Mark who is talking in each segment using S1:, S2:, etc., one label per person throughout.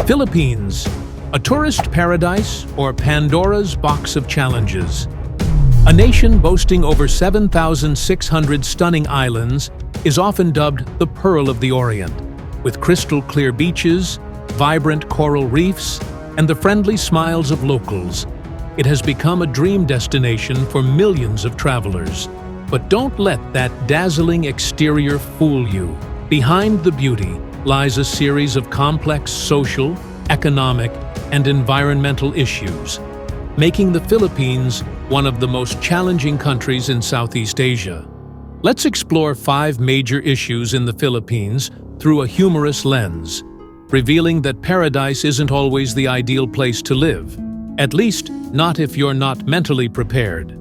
S1: Philippines, a tourist paradise or Pandora's box of challenges. A nation boasting over 7,600 stunning islands is often dubbed the Pearl of the Orient, with crystal-clear beaches, vibrant coral reefs, and the friendly smiles of locals. It has become a dream destination for millions of travelers. But don't let that dazzling exterior fool you. Behind the beauty lies a series of complex social, economic, and environmental issues, making the Philippines one of the most challenging countries in Southeast Asia. Let's explore 5 major issues in the Philippines through a humorous lens, revealing that paradise isn't always the ideal place to live, at least not if you're not mentally prepared.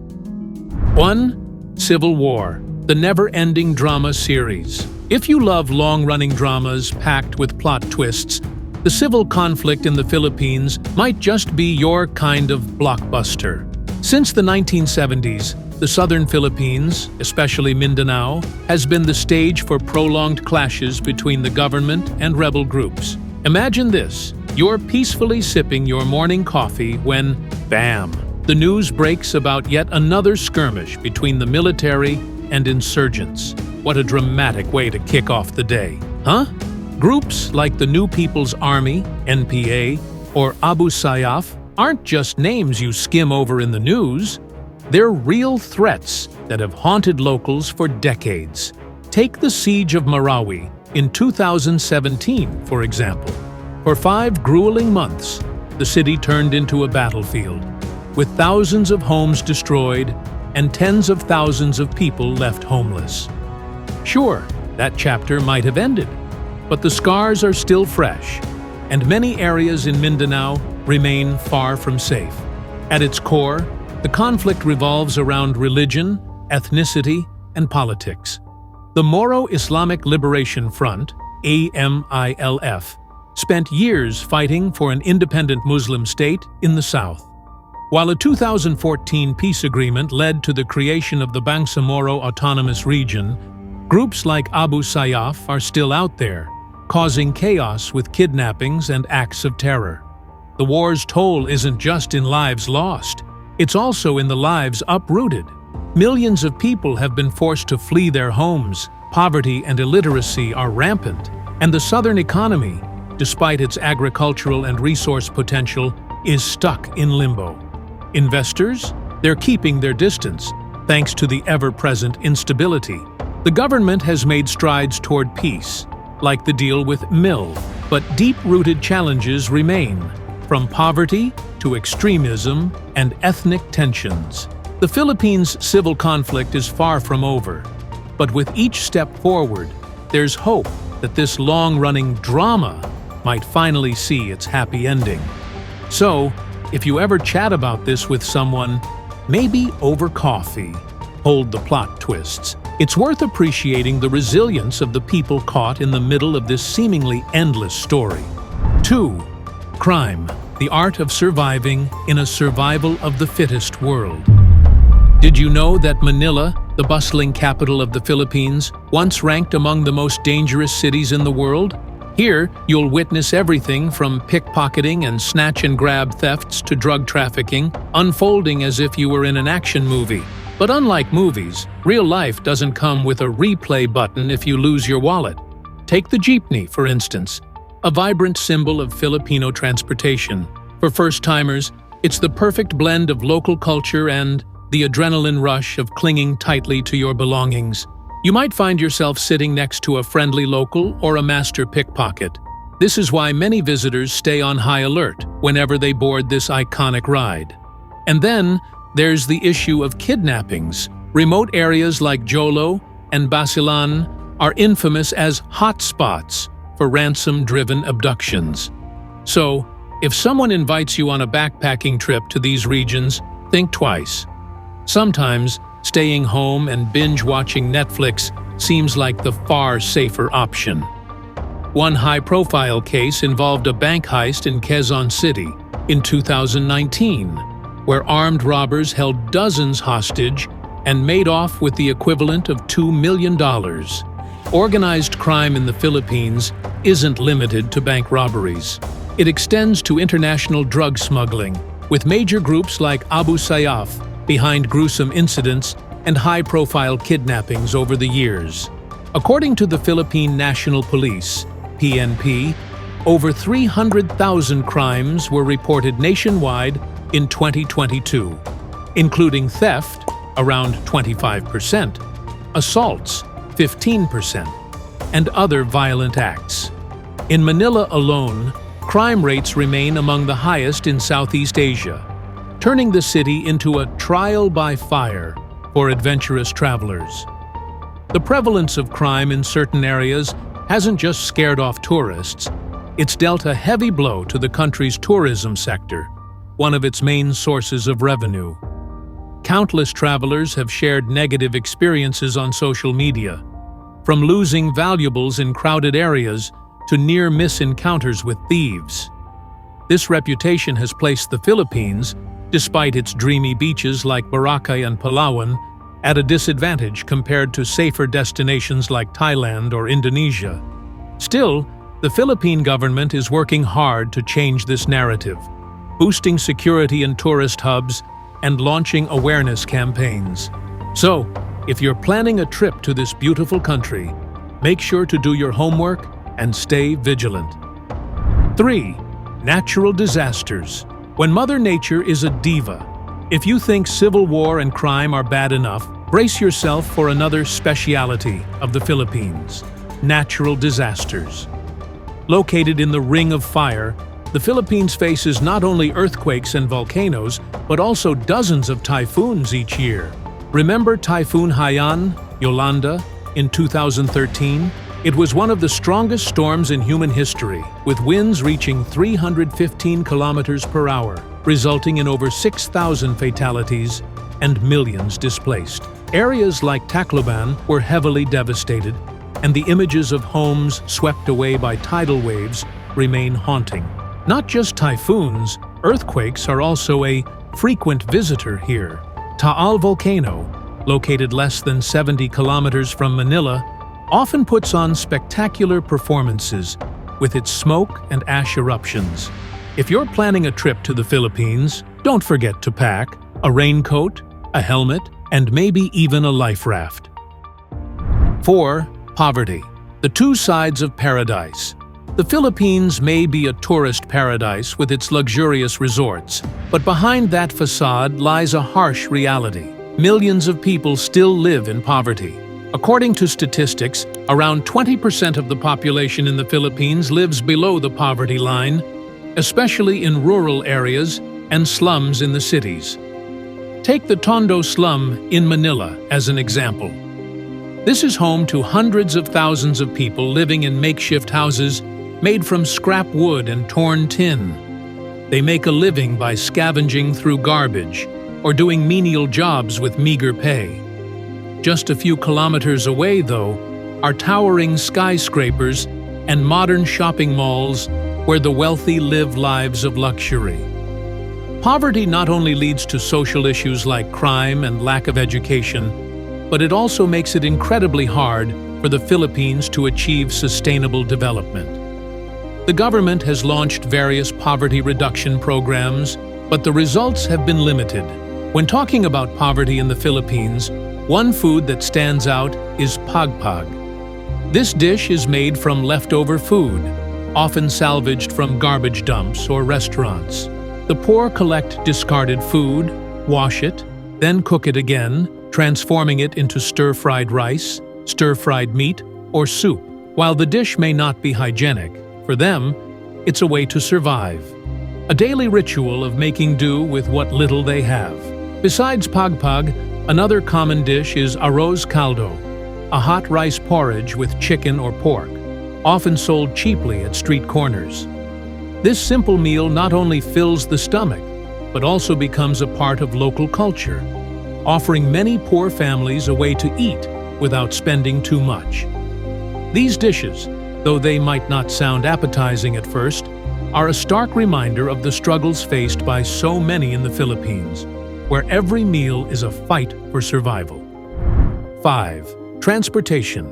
S1: 1. Civil War, the never-ending drama series. If you love long-running dramas packed with plot twists, the civil conflict in the Philippines might just be your kind of blockbuster. Since the 1970s, the southern Philippines, especially Mindanao, has been the stage for prolonged clashes between the government and rebel groups. Imagine this: you're peacefully sipping your morning coffee when, bam, the news breaks about yet another skirmish between the military and insurgents. What a dramatic way to kick off the day, huh? Groups like the New People's Army, NPA, or Abu Sayyaf aren't just names you skim over in the news. They're real threats that have haunted locals for decades. Take the siege of Marawi in 2017, for example. For 5 grueling months, the city turned into a battlefield, with thousands of homes destroyed and tens of thousands of people left homeless. Sure, that chapter might have ended, but the scars are still fresh, and many areas in Mindanao remain far from safe. At its core, the conflict revolves around religion, ethnicity, and politics. The Moro Islamic Liberation Front, AMILF, spent years fighting for an independent Muslim state in the south. While a 2014 peace agreement led to the creation of the Bangsamoro Autonomous Region, groups like Abu Sayyaf are still out there, causing chaos with kidnappings and acts of terror. The war's toll isn't just in lives lost, it's also in the lives uprooted. Millions of people have been forced to flee their homes, poverty and illiteracy are rampant, and the southern economy, despite its agricultural and resource potential, is stuck in limbo. Investors? They're keeping their distance, thanks to the ever-present instability. The government has made strides toward peace, like the deal with MIL, but deep-rooted challenges remain, from poverty to extremism and ethnic tensions. The Philippines' civil conflict is far from over, but with each step forward, there's hope that this long-running drama might finally see its happy ending. So, if you ever chat about this with someone, maybe over coffee, hold the plot twists. It's worth appreciating the resilience of the people caught in the middle of this seemingly endless story. 2. Crime, the art of surviving in a survival-of-the-fittest world. Did you know that Manila, the bustling capital of the Philippines, once ranked among the most dangerous cities in the world? Here, you'll witness everything from pickpocketing and snatch-and-grab thefts to drug trafficking, unfolding as if you were in an action movie. But unlike movies, real life doesn't come with a replay button if you lose your wallet. Take the jeepney, for instance, a vibrant symbol of Filipino transportation. For first-timers, it's the perfect blend of local culture and the adrenaline rush of clinging tightly to your belongings. You might find yourself sitting next to a friendly local or a master pickpocket. This is why many visitors stay on high alert whenever they board this iconic ride. And then, there's the issue of kidnappings. Remote areas like Jolo and Basilan are infamous as hotspots for ransom-driven abductions. So, if someone invites you on a backpacking trip to these regions, think twice. Sometimes, staying home and binge-watching Netflix seems like the far safer option. One high-profile case involved a bank heist in Quezon City in 2019, where armed robbers held dozens hostage and made off with the equivalent of $2 million. Organized crime in the Philippines isn't limited to bank robberies. It extends to international drug smuggling, with major groups like Abu Sayyaf behind gruesome incidents and high-profile kidnappings over the years. According to the Philippine National Police, PNP, over 300,000 crimes were reported nationwide in 2022, including theft, around 25%, assaults, 15%, and other violent acts. In Manila alone, crime rates remain among the highest in Southeast Asia, turning the city into a trial by fire for adventurous travelers. The prevalence of crime in certain areas hasn't just scared off tourists, it's dealt a heavy blow to the country's tourism sector, one of its main sources of revenue. Countless travelers have shared negative experiences on social media, from losing valuables in crowded areas to near-miss encounters with thieves. This reputation has placed the Philippines, despite its dreamy beaches like Boracay and Palawan, at a disadvantage compared to safer destinations like Thailand or Indonesia. Still, the Philippine government is working hard to change this narrative, boosting security in tourist hubs and launching awareness campaigns. So, if you're planning a trip to this beautiful country, make sure to do your homework and stay vigilant. 3. Natural disasters. When Mother Nature is a diva. If you think civil war and crime are bad enough, brace yourself for another speciality of the Philippines: natural disasters. Located in the Ring of Fire, the Philippines faces not only earthquakes and volcanoes, but also dozens of typhoons each year. Remember Typhoon Haiyan, Yolanda, in 2013? It was one of the strongest storms in human history, with winds reaching 315 kilometers per hour, resulting in over 6,000 fatalities and millions displaced. Areas like Tacloban were heavily devastated, and the images of homes swept away by tidal waves remain haunting. Not just typhoons, earthquakes are also a frequent visitor here. Taal Volcano, located less than 70 kilometers from Manila, often puts on spectacular performances with its smoke and ash eruptions. If you're planning a trip to the Philippines, don't forget to pack a raincoat, a helmet, and maybe even a life raft. 4. Poverty. The two sides of paradise. The Philippines may be a tourist paradise with its luxurious resorts, but behind that facade lies a harsh reality. Millions of people still live in poverty. According to statistics, around 20% of the population in the Philippines lives below the poverty line, especially in rural areas and slums in the cities. Take the Tondo slum in Manila as an example. This is home to hundreds of thousands of people living in makeshift houses made from scrap wood and torn tin. They make a living by scavenging through garbage or doing menial jobs with meager pay. Just a few kilometers away, though, are towering skyscrapers and modern shopping malls where the wealthy live lives of luxury. Poverty not only leads to social issues like crime and lack of education, but it also makes it incredibly hard for the Philippines to achieve sustainable development. The government has launched various poverty reduction programs, but the results have been limited. When talking about poverty in the Philippines, one food that stands out is pagpag. This dish is made from leftover food, often salvaged from garbage dumps or restaurants. The poor collect discarded food, wash it, then cook it again, transforming it into stir-fried rice, stir-fried meat, or soup. While the dish may not be hygienic, for them, it's a way to survive. A daily ritual of making do with what little they have. Besides pagpag, another common dish is arroz caldo, a hot rice porridge with chicken or pork, often sold cheaply at street corners. This simple meal not only fills the stomach, but also becomes a part of local culture, offering many poor families a way to eat without spending too much. These dishes, though they might not sound appetizing at first, are a stark reminder of the struggles faced by so many in the Philippines, where every meal is a fight for survival. 5. Transportation.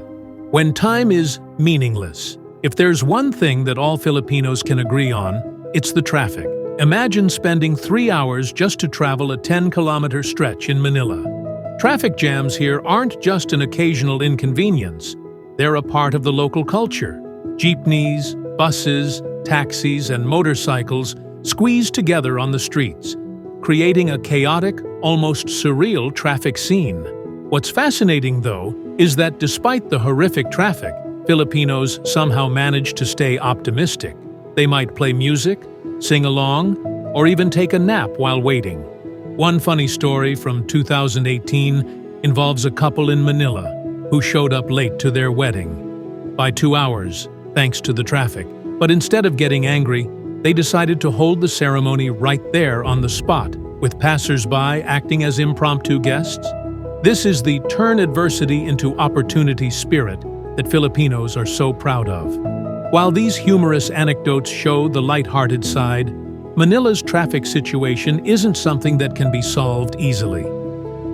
S1: When time is meaningless. If there's one thing that all Filipinos can agree on, It's the traffic. Imagine spending 3 hours just to travel a 10-kilometer stretch in Manila. Traffic jams here aren't just an occasional inconvenience. They're a part of the local culture. Jeepneys, buses, taxis, and motorcycles squeeze together on the streets, creating a chaotic, almost surreal traffic scene. What's fascinating, though, is that despite the horrific traffic, Filipinos somehow manage to stay optimistic. They might play music, sing along, or even take a nap while waiting. One funny story from 2018 involves a couple in Manila who showed up late to their wedding by 2 hours, thanks to the traffic. But instead of getting angry, they decided to hold the ceremony right there on the spot, with passers-by acting as impromptu guests. This is the turn adversity into opportunity spirit that Filipinos are so proud of. While these humorous anecdotes show the light-hearted side, Manila's traffic situation isn't something that can be solved easily.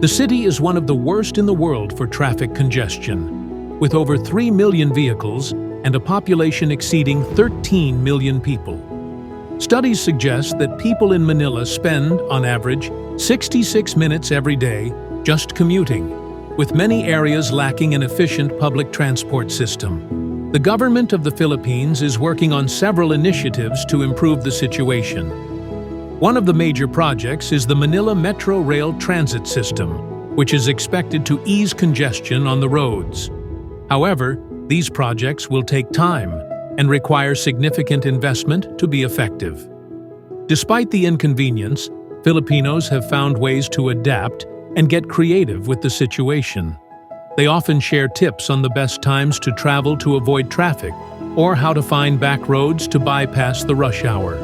S1: The city is one of the worst in the world for traffic congestion, with over 3 million vehicles and a population exceeding 13 million people. Studies suggest that people in Manila spend, on average, 66 minutes every day just commuting, with many areas lacking an efficient public transport system. The government of the Philippines is working on several initiatives to improve the situation. One of the major projects is the Manila Metro Rail Transit System, which is expected to ease congestion on the roads. However, these projects will take time and require significant investment to be effective. Despite the inconvenience, Filipinos have found ways to adapt and get creative with the situation. They often share tips on the best times to travel to avoid traffic or how to find back roads to bypass the rush hour.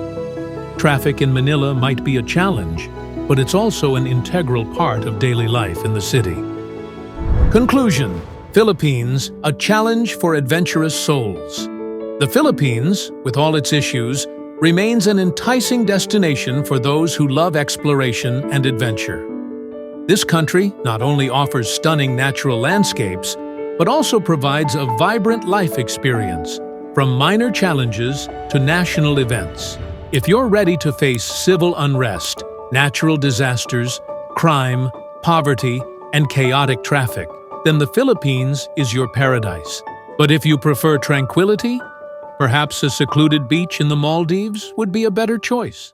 S1: Traffic in Manila might be a challenge, but it's also an integral part of daily life in the city. Conclusion: Philippines, a challenge for adventurous souls. The Philippines, with all its issues, remains an enticing destination for those who love exploration and adventure. This country not only offers stunning natural landscapes, but also provides a vibrant life experience, from minor challenges to national events. If you're ready to face civil unrest, natural disasters, crime, poverty, and chaotic traffic, then the Philippines is your paradise. But if you prefer tranquility, perhaps a secluded beach in the Maldives would be a better choice.